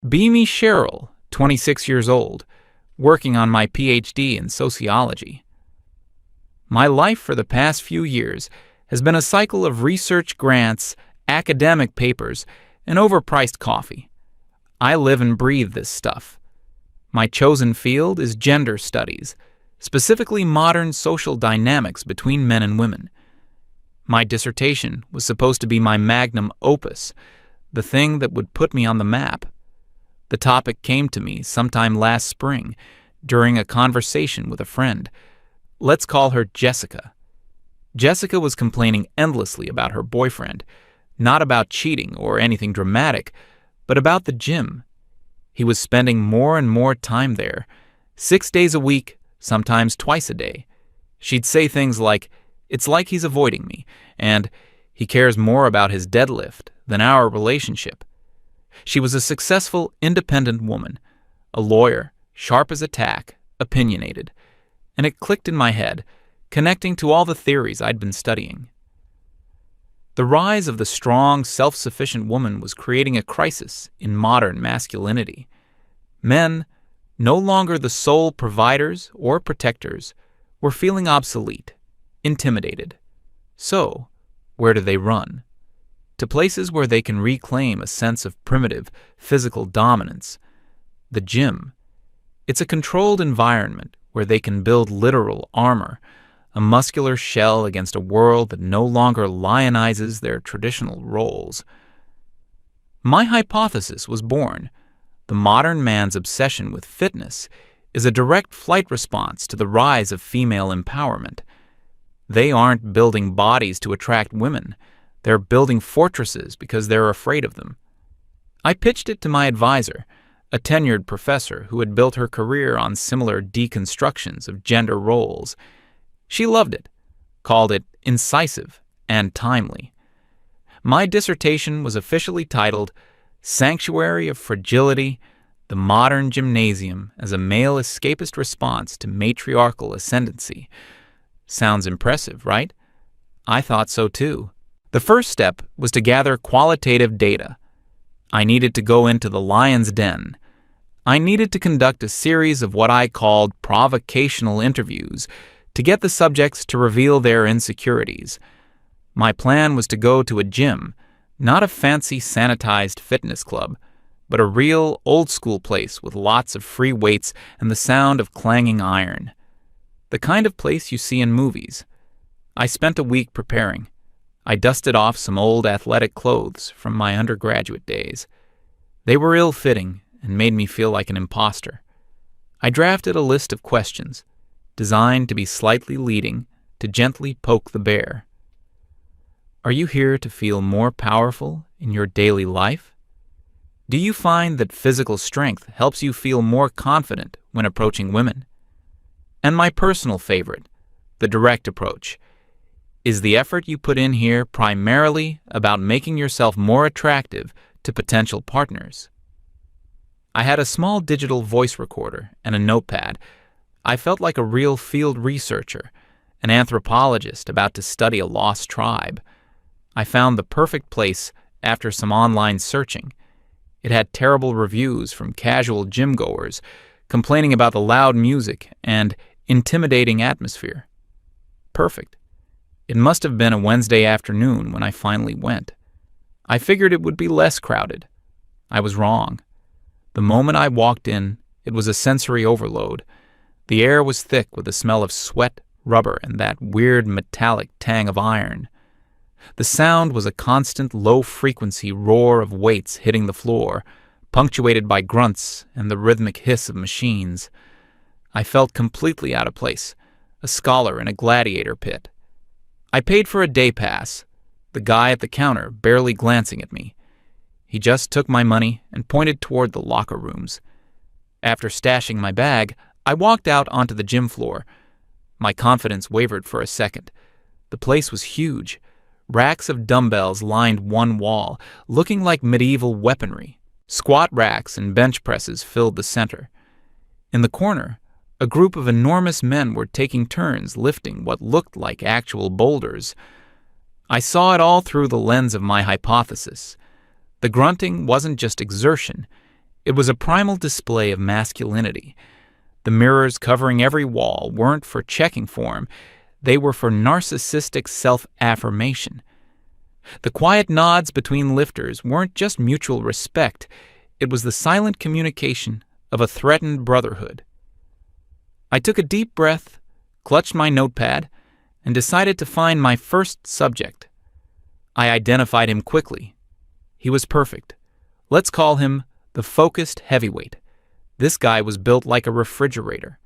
Beamy Cheryl, 26 years old, working on my PhD in sociology. My life for the past few years has been a cycle of research grants, academic papers, and overpriced coffee. I live and breathe this stuff. My chosen field is gender studies, specifically modern social dynamics between men and women. My dissertation was supposed to be my magnum opus, the thing that would put me on the map. The topic came to me sometime last spring during a conversation with a friend. Let's call her Jessica. Jessica was complaining endlessly about her boyfriend, not about cheating or anything dramatic, but about the gym. He was spending more and more time there, 6 days a week, sometimes twice a day. She'd say things like, "It's like he's avoiding me," and "He cares more about his deadlift than our relationship." She was a successful, independent woman, a lawyer, sharp as a tack, opinionated. And it clicked in my head, connecting to all the theories I'd been studying. The rise of the strong, self-sufficient woman was creating a crisis in modern masculinity. Men, no longer the sole providers or protectors, were feeling obsolete, intimidated. So, where do they run? To places where they can reclaim a sense of primitive, physical dominance. The gym. It's a controlled environment where they can build literal armor, a muscular shell against a world that no longer lionizes their traditional roles. My hypothesis was born. The modern man's obsession with fitness is a direct flight response to the rise of female empowerment. They aren't building bodies to attract women. They're building fortresses because they're afraid of them. I pitched it to my advisor, a tenured professor who had built her career on similar deconstructions of gender roles. She loved it, called it incisive and timely. My dissertation was officially titled Sanctuary of Fragility, the Modern Gymnasium as a Male Escapist Response to Matriarchal Ascendancy. Sounds impressive, right? I thought so too. The first step was to gather qualitative data. I needed to go into the lion's den. I needed to conduct a series of what I called provocational interviews to get the subjects to reveal their insecurities. My plan was to go to a gym, not a fancy sanitized fitness club, but a real old-school place with lots of free weights and the sound of clanging iron. The kind of place you see in movies. I spent a week preparing. I dusted off some old athletic clothes from my undergraduate days. They were ill-fitting and made me feel like an imposter. I drafted a list of questions, designed to be slightly leading, to gently poke the bear. Are you here to feel more powerful in your daily life? Do you find that physical strength helps you feel more confident when approaching women? And my personal favorite, the direct approach. Is the effort you put in here primarily about making yourself more attractive to potential partners? I had a small digital voice recorder and a notepad. I felt like a real field researcher, an anthropologist about to study a lost tribe. I found the perfect place after some online searching. It had terrible reviews from casual gym-goers, complaining about the loud music and intimidating atmosphere. Perfect. It must have been a Wednesday afternoon when I finally went. I figured it would be less crowded. I was wrong. The moment I walked in, it was a sensory overload. The air was thick with the smell of sweat, rubber, and that weird metallic tang of iron. The sound was a constant low-frequency roar of weights hitting the floor, punctuated by grunts and the rhythmic hiss of machines. I felt completely out of place, a scholar in a gladiator pit. I paid for a day pass, the guy at the counter barely glancing at me. He just took my money and pointed toward the locker rooms. After stashing my bag, I walked out onto the gym floor. My confidence wavered for a second. The place was huge. Racks of dumbbells lined one wall, looking like medieval weaponry. Squat racks and bench presses filled the center. In the corner, a group of enormous men were taking turns lifting what looked like actual boulders. I saw it all through the lens of my hypothesis. The grunting wasn't just exertion. It was a primal display of masculinity. The mirrors covering every wall weren't for checking form, they were for narcissistic self-affirmation. The quiet nods between lifters weren't just mutual respect, it was the silent communication of a threatened brotherhood. I took a deep breath, clutched my notepad, and decided to find my first subject. I identified him quickly. He was perfect. Let's call him the focused heavyweight. This guy was built like a refrigerator.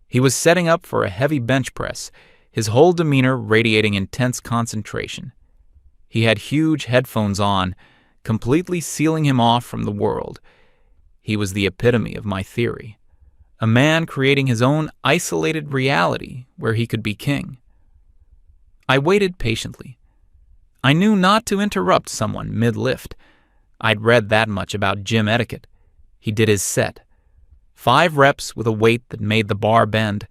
He was setting up for a heavy bench press, his whole demeanor radiating intense concentration. He had huge headphones on, completely sealing him off from the world. He was the epitome of my theory. A man creating his own isolated reality where he could be king. I waited patiently. I knew not to interrupt someone mid-lift. I'd read that much about gym etiquette. He did his set. 5 reps with a weight that made the bar bend.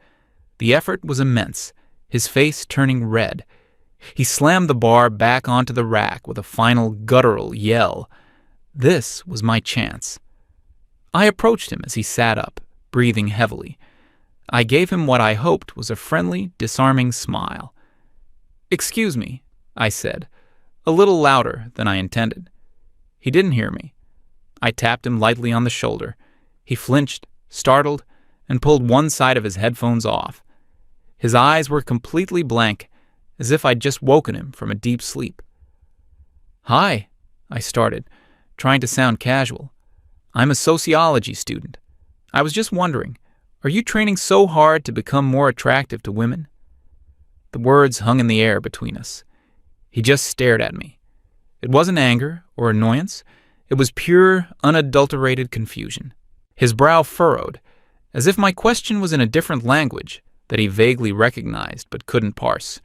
The effort was immense, his face turning red. He slammed the bar back onto the rack with a final guttural yell. This was my chance. I approached him as he sat up, breathing heavily. I gave him what I hoped was a friendly, disarming smile. "Excuse me," I said, a little louder than I intended. He didn't hear me. I tapped him lightly on the shoulder. He flinched, startled, and pulled one side of his headphones off. His eyes were completely blank, as if I'd just woken him from a deep sleep. "Hi," I started, trying to sound casual. "I'm a sociology student. I was just wondering, are you training so hard to become more attractive to women?" The words hung in the air between us. He just stared at me. It wasn't anger or annoyance. It was pure, unadulterated confusion. His brow furrowed, as if my question was in a different language that he vaguely recognized but couldn't parse.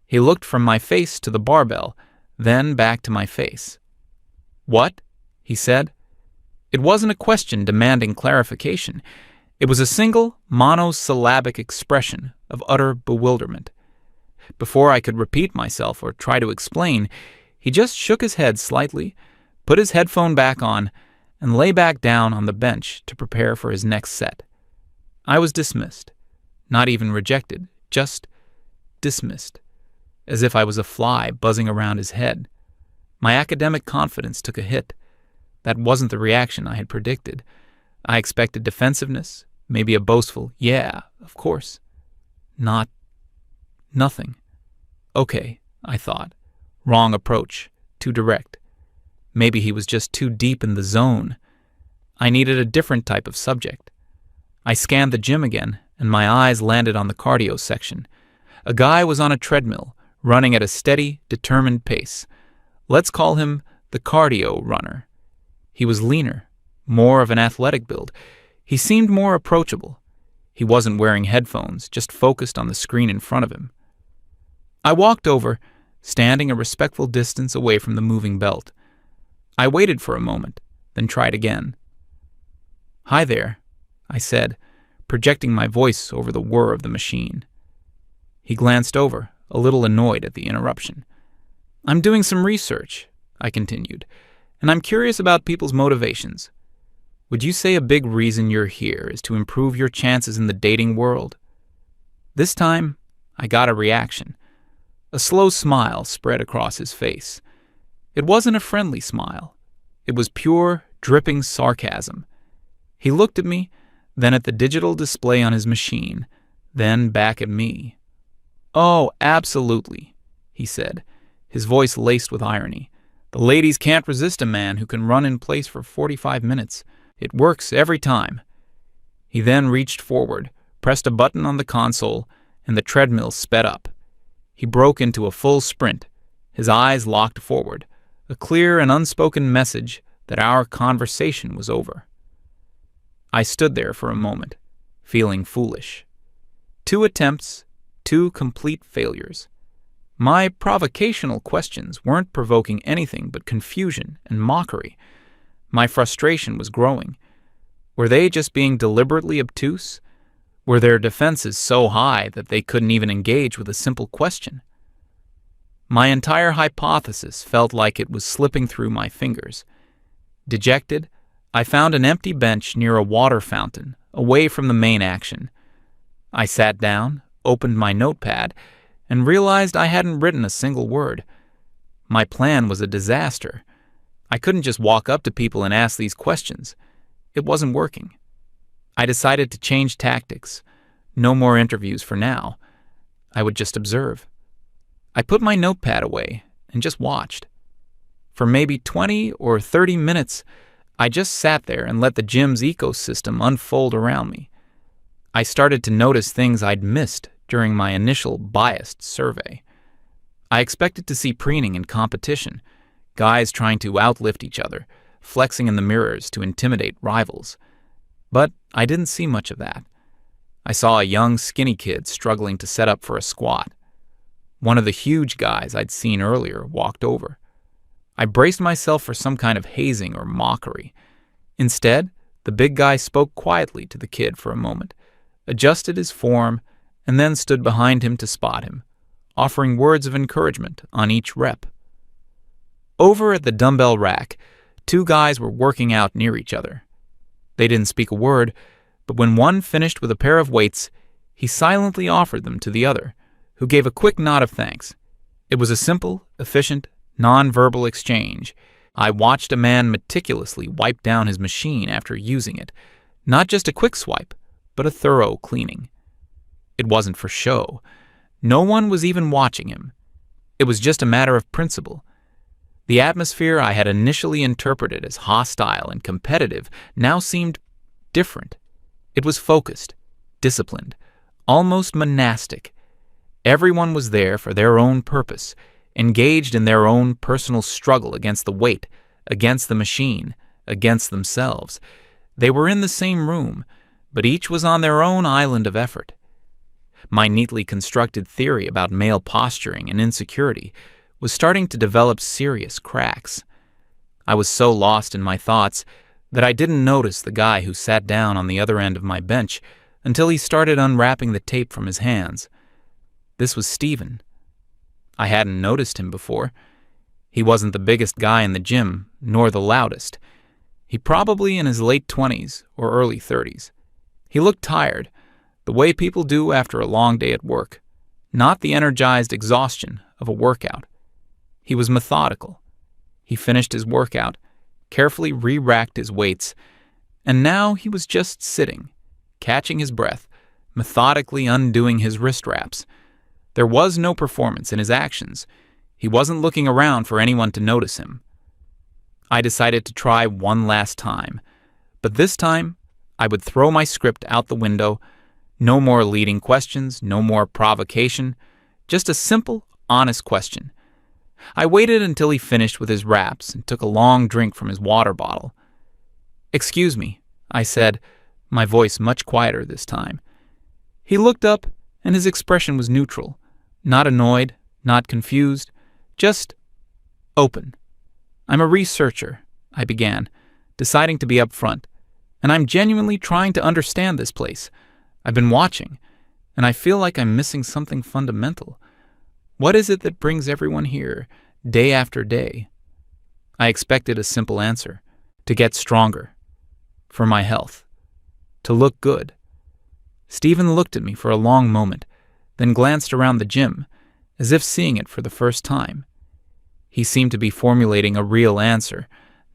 He looked from my face to the barbell, then back to my face. "What?" he said. It wasn't a question demanding clarification. It was a single, monosyllabic expression of utter bewilderment. Before I could repeat myself or try to explain, he just shook his head slightly, put his headphone back on, and lay back down on the bench to prepare for his next set. I was dismissed. Not even rejected, just dismissed, as if I was a fly buzzing around his head. My academic confidence took a hit. That wasn't the reaction I had predicted. I expected defensiveness, maybe a boastful, "Yeah, of course." Nothing. Okay, I thought. Wrong approach, too direct. Maybe he was just too deep in the zone. I needed a different type of subject. I scanned the gym again, and my eyes landed on the cardio section. A guy was on a treadmill, running at a steady, determined pace. Let's call him the cardio runner. He was leaner, more of an athletic build. He seemed more approachable. He wasn't wearing headphones, just focused on the screen in front of him. I walked over, standing a respectful distance away from the moving belt. I waited for a moment, then tried again. "Hi there," I said, projecting my voice over the whir of the machine. He glanced over, a little annoyed at the interruption. "I'm doing some research," I continued, "and I'm curious about people's motivations. Would you say a big reason you're here is to improve your chances in the dating world?" This time, I got a reaction. A slow smile spread across his face. It wasn't a friendly smile. It was pure, dripping sarcasm. He looked at me, then at the digital display on his machine, then back at me. "Oh, absolutely," he said, his voice laced with irony. "The ladies can't resist a man who can run in place for 45 minutes. It works every time." He then reached forward, pressed a button on the console, and the treadmill sped up. He broke into a full sprint, his eyes locked forward, a clear and unspoken message that our conversation was over. I stood there for a moment, feeling foolish. 2 attempts, 2 complete failures. My provocational questions weren't provoking anything but confusion and mockery. My frustration was growing. Were they just being deliberately obtuse? Were their defenses so high that they couldn't even engage with a simple question? My entire hypothesis felt like it was slipping through my fingers. Dejected, I found an empty bench near a water fountain, away from the main action. I sat down, opened my notepad, and realized I hadn't written a single word. My plan was a disaster. I couldn't just walk up to people and ask these questions. It wasn't working. I decided to change tactics. No more interviews for now. I would just observe. I put my notepad away and just watched. For maybe 20 or 30 minutes, I just sat there and let the gym's ecosystem unfold around me. I started to notice things I'd missed during my initial biased survey. I expected to see preening and competition, guys trying to outlift each other, flexing in the mirrors to intimidate rivals. But I didn't see much of that. I saw a young, skinny kid struggling to set up for a squat. One of the huge guys I'd seen earlier walked over. I braced myself for some kind of hazing or mockery. Instead, the big guy spoke quietly to the kid for a moment, adjusted his form, and then stood behind him to spot him, offering words of encouragement on each rep. Over at the dumbbell rack, two guys were working out near each other. They didn't speak a word, but when one finished with a pair of weights, he silently offered them to the other, who gave a quick nod of thanks. It was a simple, efficient, non-verbal exchange. I watched a man meticulously wipe down his machine after using it, not just a quick swipe, but a thorough cleaning. It wasn't for show. No one was even watching him. It was just a matter of principle. The atmosphere I had initially interpreted as hostile and competitive now seemed different. It was focused, disciplined, almost monastic. Everyone was there for their own purpose, engaged in their own personal struggle against the weight, against the machine, against themselves. They were in the same room, but each was on their own island of effort. My neatly constructed theory about male posturing and insecurity was starting to develop serious cracks. I was so lost in my thoughts that I didn't notice the guy who sat down on the other end of my bench until he started unwrapping the tape from his hands. This was Stephen. I hadn't noticed him before. He wasn't the biggest guy in the gym, nor the loudest. He probably in his late 20s or early 30s. He looked tired, the way people do after a long day at work, not the energized exhaustion of a workout. He was methodical. He finished his workout, carefully re-racked his weights, and now he was just sitting, catching his breath, methodically undoing his wrist wraps. There was no performance in his actions. He wasn't looking around for anyone to notice him. I decided to try one last time, but this time I would throw my script out the window. No more leading questions, no more provocation, just a simple, honest question. I waited until he finished with his wraps and took a long drink from his water bottle. "Excuse me," I said, my voice much quieter this time. He looked up, and his expression was neutral, not annoyed, not confused, just open. "I'm a researcher," I began, deciding to be upfront, "and I'm genuinely trying to understand this place. I've been watching, and I feel like I'm missing something fundamental. What is it that brings everyone here, day after day?" I expected a simple answer: to get stronger, for my health, to look good. Stephen looked at me for a long moment, then glanced around the gym, as if seeing it for the first time. He seemed to be formulating a real answer,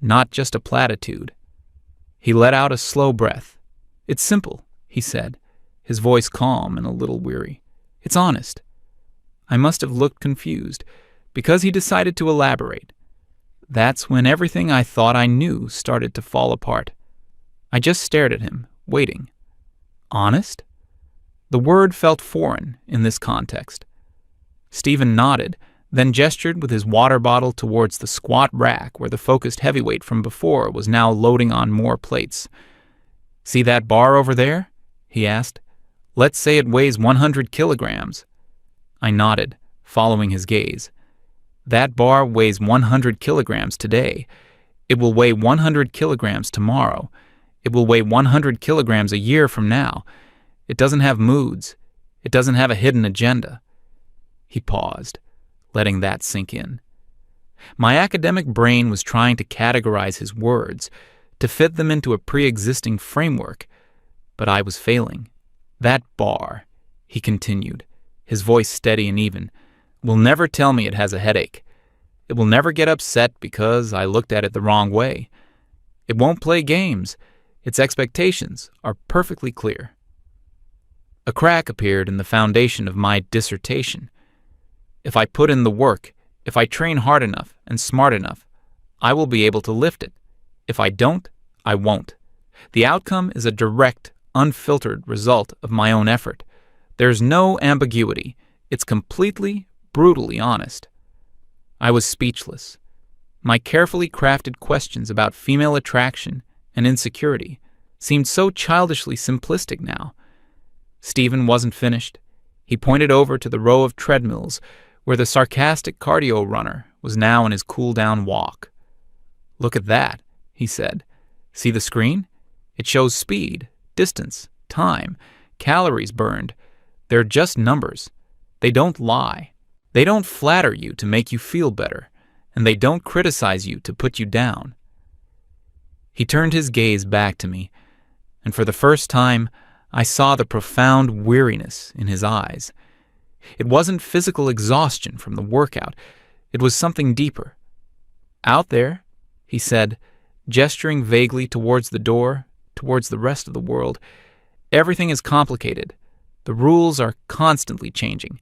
not just a platitude. He let out a slow breath. "It's simple," he said, his voice calm and a little weary. "It's honest." I must have looked confused, because he decided to elaborate. That's when everything I thought I knew started to fall apart. I just stared at him, waiting. Honest? The word felt foreign in this context. Stephen nodded, then gestured with his water bottle towards the squat rack where the focused heavyweight from before was now loading on more plates. "See that bar over there?" he asked. "Let's say it weighs 100 kilograms. I nodded, following his gaze. "That bar weighs 100 kilograms today. It will weigh 100 kilograms tomorrow. It will weigh 100 kilograms a year from now. It doesn't have moods. It doesn't have a hidden agenda." He paused, letting that sink in. My academic brain was trying to categorize his words, to fit them into a pre-existing framework. But I was failing. That bar, he continued, his voice steady and even, will never tell me it has a headache. It will never get upset because I looked at it the wrong way. It won't play games. Its expectations are perfectly clear. A crack appeared in the foundation of my dissertation. If I put in the work, if I train hard enough and smart enough, I will be able to lift it. If I don't, I won't. The outcome is a direct, unfiltered result of my own effort. There's no ambiguity. It's completely, brutally honest. I was speechless. My carefully crafted questions about female attraction and insecurity seemed so childishly simplistic now. Stephen wasn't finished. He pointed over to the row of treadmills where the sarcastic cardio runner was now in his cool-down walk. "Look at that," he said. "See the screen? It shows speed, distance, time, calories burned. They're just numbers. They don't lie. They don't flatter you to make you feel better, and they don't criticize you to put you down." He turned his gaze back to me, and for the first time, I saw the profound weariness in his eyes. It wasn't physical exhaustion from the workout. It was something deeper. "Out there," he said, gesturing vaguely towards the door, towards the rest of the world, "everything is complicated. The rules are constantly changing.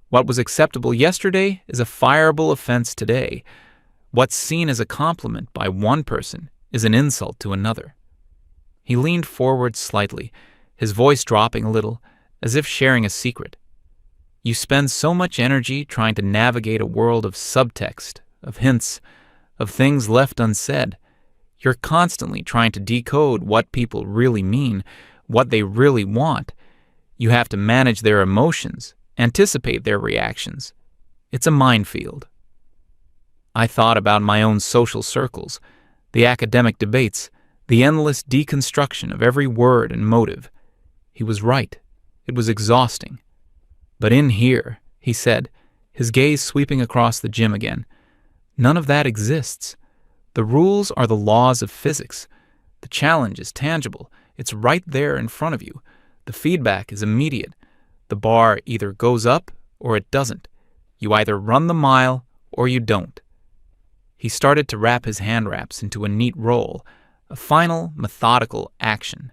What was acceptable yesterday is a fireable offense today. What's seen as a compliment by one person is an insult to another." He leaned forward slightly, his voice dropping a little, as if sharing a secret. "You spend so much energy trying to navigate a world of subtext, of hints, of things left unsaid. You're constantly trying to decode what people really mean, what they really want. You have to manage their emotions, anticipate their reactions. It's a minefield." I thought about my own social circles, the academic debates, the endless deconstruction of every word and motive. He was right. It was exhausting. "But in here," he said, his gaze sweeping across the gym again, "none of that exists. The rules are the laws of physics. The challenge is tangible. It's right there in front of you. The feedback is immediate. The bar either goes up or it doesn't. You either run the mile or you don't." He started to wrap his hand wraps into a neat roll, a final, methodical action.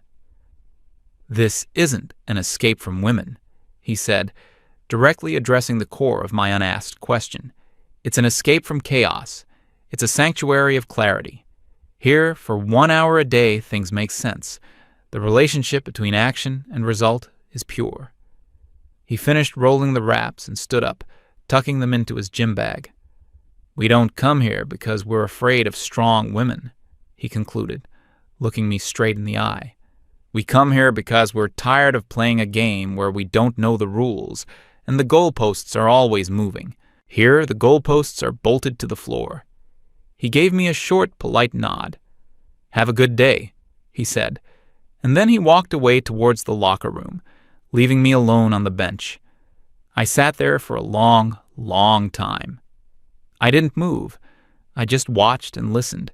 "This isn't an escape from women," he said, directly addressing the core of my unasked question. "It's an escape from chaos. It's a sanctuary of clarity. Here, for 1 hour a day, things make sense. The relationship between action and result is pure." He finished rolling the wraps and stood up, tucking them into his gym bag. "We don't come here because we're afraid of strong women," he concluded, looking me straight in the eye. "We come here because we're tired of playing a game where we don't know the rules, and the goalposts are always moving. Here, the goalposts are bolted to the floor." He gave me a short, polite nod. "Have a good day," he said, and then he walked away towards the locker room, leaving me alone on the bench. I sat there for a long, long time. I didn't move. I just watched and listened.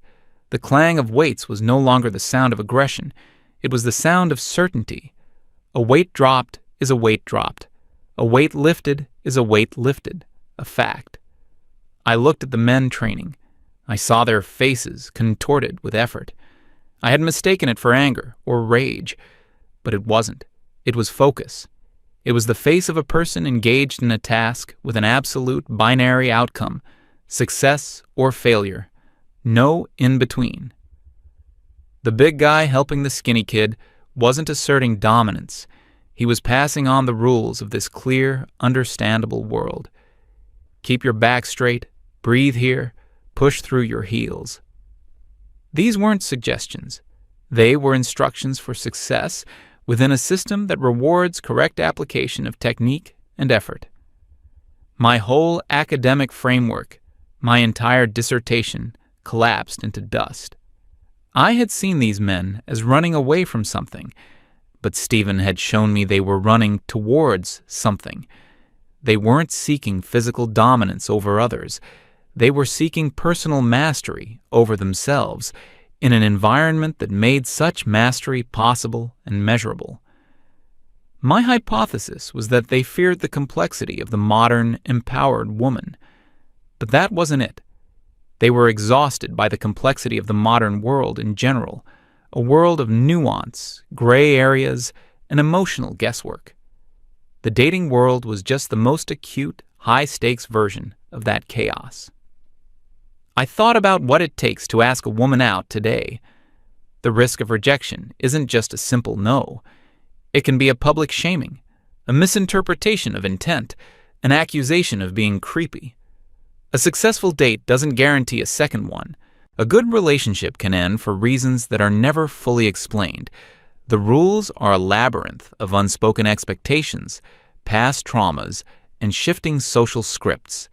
The clang of weights was no longer the sound of aggression. It was the sound of certainty. A weight dropped is a weight dropped. A weight lifted is a weight lifted. A fact. I looked at the men training. I saw their faces contorted with effort. I had mistaken it for anger or rage, but it wasn't. It was focus. It was the face of a person engaged in a task with an absolute binary outcome, success or failure. No in-between. The big guy helping the skinny kid wasn't asserting dominance. He was passing on the rules of this clear, understandable world. Keep your back straight, breathe here, push through your heels. These weren't suggestions. They were instructions for success within a system that rewards correct application of technique and effort. My whole academic framework, my entire dissertation, collapsed into dust. I had seen these men as running away from something, but Stephen had shown me they were running towards something. They weren't seeking physical dominance over others. They were seeking personal mastery over themselves, in an environment that made such mastery possible and measurable. My hypothesis was that they feared the complexity of the modern, empowered woman. But that wasn't it. They were exhausted by the complexity of the modern world in general, a world of nuance, gray areas, and emotional guesswork. The dating world was just the most acute, high-stakes version of that chaos. I thought about what it takes to ask a woman out today. The risk of rejection isn't just a simple no. It can be a public shaming, a misinterpretation of intent, an accusation of being creepy. A successful date doesn't guarantee a second one. A good relationship can end for reasons that are never fully explained. The rules are a labyrinth of unspoken expectations, past traumas, and shifting social scripts.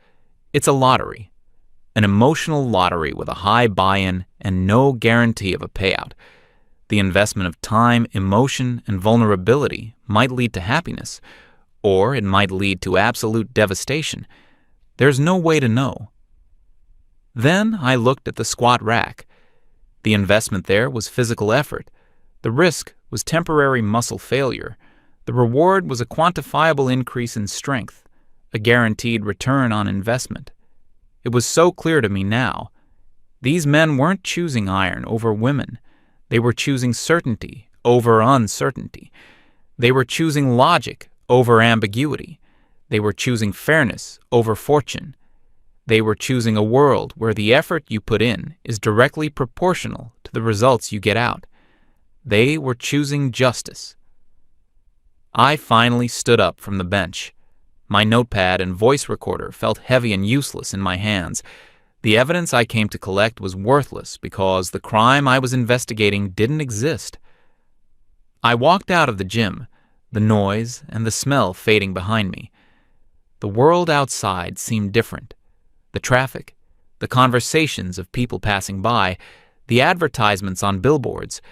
It's a lottery. An emotional lottery with a high buy-in and no guarantee of a payout. The investment of time, emotion, and vulnerability might lead to happiness, or it might lead to absolute devastation. There's no way to know. Then I looked at the squat rack. The investment there was physical effort. The risk was temporary muscle failure. The reward was a quantifiable increase in strength, a guaranteed return on investment. It was so clear to me now. These men weren't choosing iron over women. They were choosing certainty over uncertainty. They were choosing logic over ambiguity. They were choosing fairness over fortune. They were choosing a world where the effort you put in is directly proportional to the results you get out. They were choosing justice. I finally stood up from the bench. My notepad and voice recorder felt heavy and useless in my hands. The evidence I came to collect was worthless because the crime I was investigating didn't exist. I walked out of the gym, the noise and the smell fading behind me. The world outside seemed different. The traffic, the conversations of people passing by, the advertisements on billboards,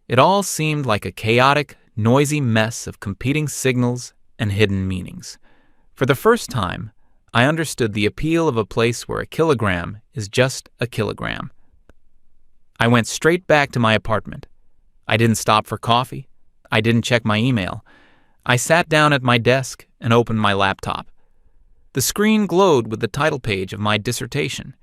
it all seemed like a chaotic, noisy mess of competing signals and hidden meanings. For the first time, I understood the appeal of a place where a kilogram is just a kilogram. I went straight back to my apartment. I didn't stop for coffee. I didn't check my email. I sat down at my desk and opened my laptop. The screen glowed with the title page of my dissertation,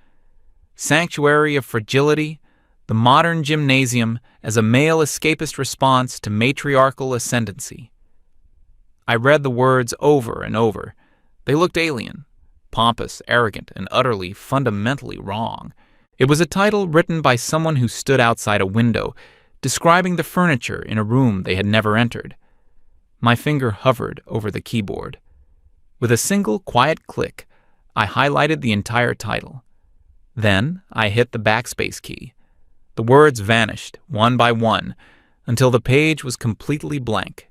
Sanctuary of Fragility, the Modern Gymnasium as a Male Escapist Response to Matriarchal Ascendancy. I read the words over and over. They looked alien, pompous, arrogant, and utterly, fundamentally wrong. It was a title written by someone who stood outside a window, describing the furniture in a room they had never entered. My finger hovered over the keyboard. With a single quiet click, I highlighted the entire title. Then I hit the backspace key. The words vanished, one by one, until the page was completely blank.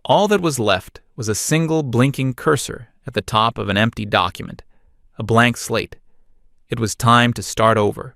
All that was left was a single blinking cursor at the top of an empty document, a blank slate. It was time to start over.